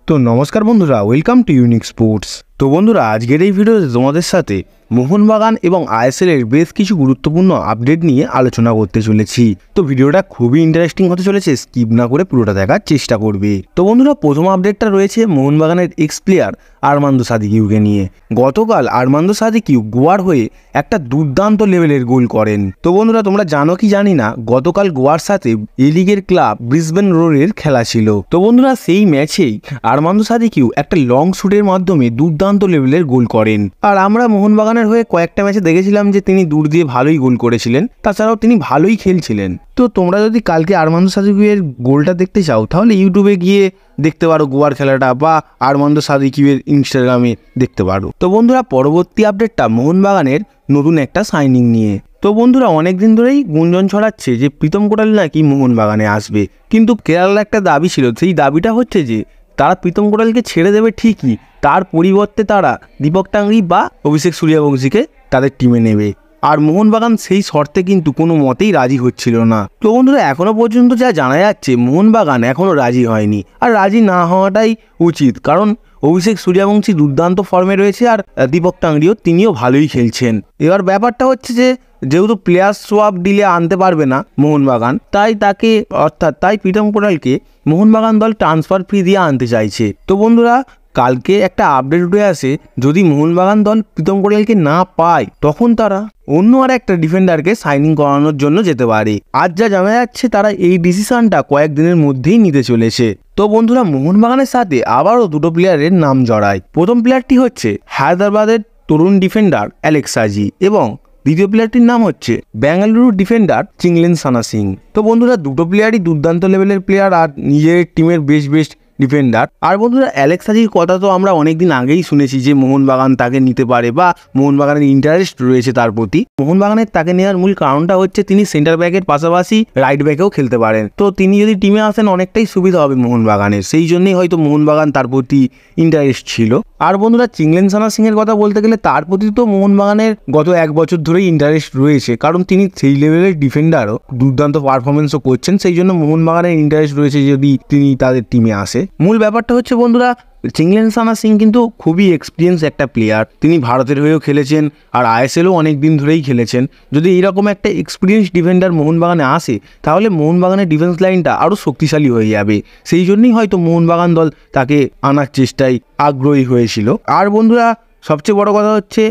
তো নমস্কার বন্ধুরা, ওয়েলকাম টু ইউনিক স্পোর্টস। তো বন্ধুরা, আজকের এই ভিডিওতে তোমাদের সাথে মোহনবাগান এবং আইএসএল এর বেশ কিছু গুরুত্বপূর্ণ আপডেট নিয়ে আলোচনা করতে চলেছি। তো ভিডিওটা খুবই ইন্টারেস্টিং হতে চলেছে, স্কিপ না করে পুরোটা দেখার চেষ্টা করবে। তো বন্ধুরা, প্রথম আপডেটটা রয়েছে মোহনবাগানের এক্স প্লেয়ার আরমান্দো সাদিকিউকে নিয়ে। গতকাল আরমান্দো সাদিকিউ গোয়ার হয়ে একটা দুর্দান্ত লেভেলের গোল করেন। তো বন্ধুরা, তোমরা জানো কি জানি না, গতকাল গোয়ার সাথে এ লিগের ক্লাব ব্রিসবেন রোরের খেলা ছিল। তো বন্ধুরা, সেই ম্যাচেই আরমান্দো সাদিকিউ একটা লং শুটের মাধ্যমে দুর্দান্ত লেভেলের গোল করেন। আর আমরা মোহনবাগানের হয়ে কয়েকটা ম্যাচে দেখেছিলাম যে তিনি দূর দিয়ে ভালোই গোল করেছিলেন, তাছাড়াও তিনি ভালোই খেলছিলেন। তো তোমরা যদি কালকে আরমান্দো সাদিকিউয়ের গোলটা দেখতে চাও তাহলে ইউটিউবে গিয়ে দেখতে পারো গোয়ার খেলাটা, বা আরমান্দো সাদিকিউয়ের ইনস্টাগ্রামে দেখতে পারো। তো বন্ধুরা, পরবর্তী আপডেটটা মোহনবাগানের নতুন একটা সাইনিং নিয়ে। তো বন্ধুরা, অনেকদিন ধরেই গুঞ্জন ছড়াচ্ছে যে প্রীতম কোটাল নাকি মোহনবাগানে আসবে, কিন্তু কেরালার একটা দাবি ছিল, সেই দাবিটা হচ্ছে যে তারা প্রীতম কোটালকে ছেড়ে দেবে ঠিকই, তার পরিবর্তে তারা দীপক টাংরি বা অভিষেক সূর্যবংশীকে তাদের টিমে নেবে। আর মোহনবাগান সেই শর্তে কিন্তু কোনো মতেই রাজি হচ্ছিল না। তো বন্ধুরা, এখনো পর্যন্ত যা জানা যাচ্ছে মোহনবাগান এখনও রাজি হয়নি, আর রাজি না হওয়াটাই উচিত, কারণ অভিষেক সূর্যবংশী দুর্দান্ত ফর্মে রয়েছে, আর দীপক টাংরিও তিনিও ভালোই খেলছেন। এবার ব্যাপারটা হচ্ছে যে যেহেতু প্লেয়ার সোয়াপ ডিলে আনতে পারবে না মোহনবাগান, তাই প্রীতম কোটালকে মোহনবাগান দল ট্রান্সফার ফি দিয়ে আনতে চাইছে। তো বন্ধুরা, কালকে একটা আপডেট উঠে আসে, যদি মোহনবাগান দল প্রীতম কোটালকে না পায় তখন তারা অন্য আর একটা ডিফেন্ডারকে সাইনিং করানোর জন্য যেতে পারে। আজ যা জানা যাচ্ছে তারা এই ডিসিশনটা কয়েকদিনের মধ্যেই নিতে চলেছে। তো বন্ধুরা, মোহনবাগানের সাথে আবারও দুটো প্লেয়ারের নাম জড়ায়। প্রথম প্লেয়ারটি হচ্ছে হায়দ্রাবাদের তরুণ ডিফেন্ডার অ্যালেক্স হাজি, এবং দ্বিতীয় প্লেয়ারটির নাম হচ্ছে বেঙ্গালুরু ডিফেন্ডার চিংলেনসানা সিং। তো বন্ধুরা, দুটো প্লেয়ারই দুর্দান্ত লেভেলের প্লেয়ার আর নিজের টিমের বেস্ট ডিফেন্ডার। আর বন্ধুরা, অ্যালেক্স হাজির কথা তো আমরা অনেকদিন আগেই শুনেছি যে মোহনবাগান তাকে নিতে পারে, বা মোহনবাগানের ইন্টারেস্ট রয়েছে তার প্রতি। মোহনবাগানের তাকে নেওয়ার মূল কারণটা হচ্ছে তিনি সেন্টার ব্যাকের পাশাপাশি রাইট ব্যাকেও খেলতে পারেন। তো তিনি যদি টিমে আসেন অনেকটাই সুবিধা হবে মোহনবাগানের, সেই জন্যই হয়তো মোহনবাগান তার প্রতি ইন্টারেস্ট ছিল। আর বন্ধুরা, চিংলেনসানা সিং এর কথা বলতে গেলে তার প্রতি তো মোহনবাগানের গত এক বছর ধরেই ইন্টারেস্ট রয়েছে, কারণ তিনি সেই লেভেলের ডিফেন্ডারও, দুর্দান্ত পারফরমেন্সও করছেন, সেই জন্য মোহনবাগানের ইন্টারেস্ট রয়েছে যদি তিনি তাদের টিমে আসে। মূল ব্যাপারটা হচ্ছে বন্ধুরা, চিংলেনসানা সিং কিন্তু খুবই এক্সপিরিয়েন্স একটা প্লেয়ার, তিনি ভারতের হয়েও খেলেছেন আর আইএসএলও অনেক দিন ধরেই খেলেছেন। যদি এরকম একটা এক্সপিরিয়েন্স ডিফেন্ডার মোহনবাগানে আসে তাহলে মোহনবাগানের ডিফেন্স লাইনটা আরও শক্তিশালী হয়ে যাবে, সেই জন্যই হয়তো মোহনবাগান দল তাকে আনার চেষ্টায় আগ্রহী হয়েছিল। আর বন্ধুরা, সবচেয়ে বড় কথা হচ্ছে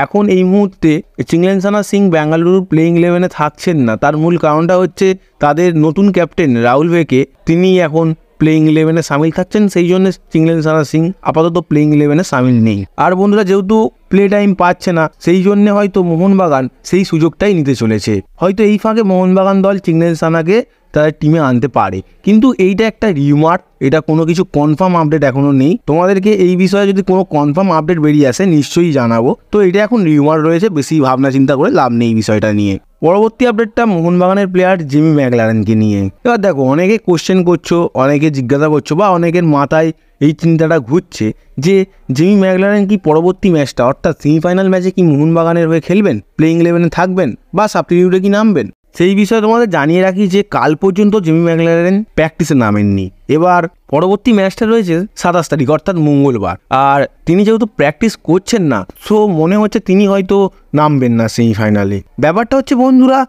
এখন এই মুহূর্তে চিংলেনসানা সিং বেঙ্গালুরু প্লেইং 11-এ থাকছেন না। তার মূল কারণটা হচ্ছে তাদের নতুন ক্যাপ্টেন রাহুল ভেকে তিনি এখন প্লেইং 11-এ সামিল থাকছেন, সেই জন্য চিংলেনসানা সিং আপাতত প্লেইং 11-এ সামিল নেই। আর বন্ধুরা, যেহেতু প্লে টাইম পাচ্ছে না, সেই জন্য হয়তো মোহনবাগান সেই সুযোগটাই নিতে চলেছে। হয়তো এই ফাঁকে মোহনবাগান দল চিংলেনসানাকে তাদের টিমে আনতে পারে, কিন্তু এইটা একটা রিউমার, এটা কোনো কিছু কনফার্ম আপডেট এখনো নেই। তোমাদেরকে এই বিষয়ে যদি কোনো কনফার্ম আপডেট বেরিয়ে আসে নিশ্চয়ই জানাবো। তো এটা এখন রিউমার রয়েছে, বেশি ভাবনা চিন্তা করে লাভ নেই বিষয়টা নিয়ে। পরবর্তী আপডেটটা মোহনবাগানের প্লেয়ার জিমি ম্যাকলারেনকে নিয়ে। এবার দেখো, অনেকে কোশ্চেন করছো, অনেকে জিজ্ঞাসা করছো, বা অনেকের মাথায় এই চিন্তাটা ঘুরছে যে জিমি ম্যাকলারেন কি পরবর্তী ম্যাচটা অর্থাৎ সেমিফাইনাল ম্যাচে কি মোহনবাগানের হয়ে খেলবেন, প্লেইং 11-এ থাকবেন, বা সাবস্টিটিউটে কি নামবেন। সেই বিষয়ে তোমাদের জানিয়ে রাখি যে কাল পর্যন্ত জিমি ম্যাকলারেন প্র্যাকটিসে নামেননি। এবার পরবর্তী ম্যাচটা রয়েছে 27 তারিখ অর্থাৎ মঙ্গলবার, আর তিনি যেহেতু প্র্যাকটিস করছেন না, সো মনে হচ্ছে তিনি হয়তো নামবেন না সেমিফাইনালে। ব্যাপারটা হচ্ছে বন্ধুরা,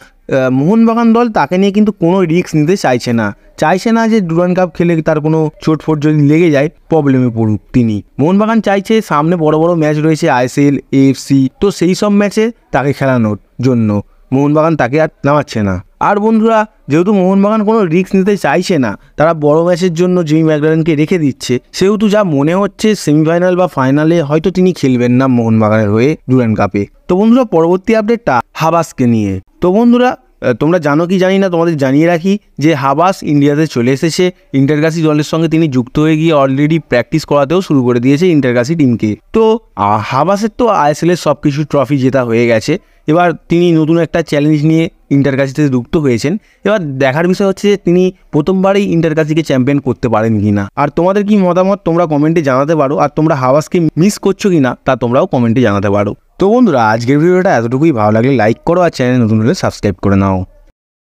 মোহনবাগান দল তাকে নিয়ে কিন্তু কোনো রিস্ক নিতে চাইছে না যে ডুরান্ড কাপ খেলে তার কোনো চোটফোট যদি লেগে যায় প্রবলেমে পড়ুক তিনি। মোহনবাগান চাইছে সামনে বড় বড় ম্যাচ রয়েছে আইএসএল, এএফসি, তো সেই সব ম্যাচে তাকে খেলানোর জন্য মোহনবাগান তাকে আর নামাচ্ছে না। আর বন্ধুরা, যেহেতু মোহনবাগান কোনো রিস্ক নিতে চাইছে না, তারা বড় ম্যাচের জন্য জিমি ম্যাকলারেনকে রেখে দিচ্ছে, সেহেতু যা মনে হচ্ছে সেমিফাইনাল বা ফাইনালে হয়তো তিনি খেলবেন না মোহনবাগানের হয়ে ডুরান্ড কাপে। তো বন্ধুরা, পরবর্তী আপডেটটা হাবাসকে নিয়ে। তো বন্ধুরা, তোমরা জানো কি জানি না, তোমাদের জানিয়ে রাখি যে হাবাস ইন্ডিয়াতে চলে এসেছে। ইন্টারকাশি দলের সঙ্গে তিনি যুক্ত হয়ে গিয়ে অলরেডি প্র্যাকটিস করাতেও শুরু করে দিয়েছে ইন্টারকাশি টিমকে। তো হাবাসের তো আইএসএলের সব কিছু ট্রফি জেতা হয়ে গেছে, এবার তিনি নতুন একটা চ্যালেঞ্জ নিয়ে ইন্টারকাশিতে যুক্ত হয়েছেন। এবার দেখার বিষয় হচ্ছে যে তিনি প্রথমবারই ইন্টারকাশিকে চ্যাম্পিয়ন করতে পারেন কিনা। আর তোমাদের কি মতামত তোমরা কমেন্টে জানাতে পারো, আর তোমরা হাবাসকে মিস করছো কিনা তা তোমরাও কমেন্টে জানাতে পারো। তো বন্ধুরা, আজকের ভিডিওটা এতটুকুই। ভালো লাগলে লাইক করো, আর চ্যানেল নতুন হলে সাবস্ক্রাইব করে নাও।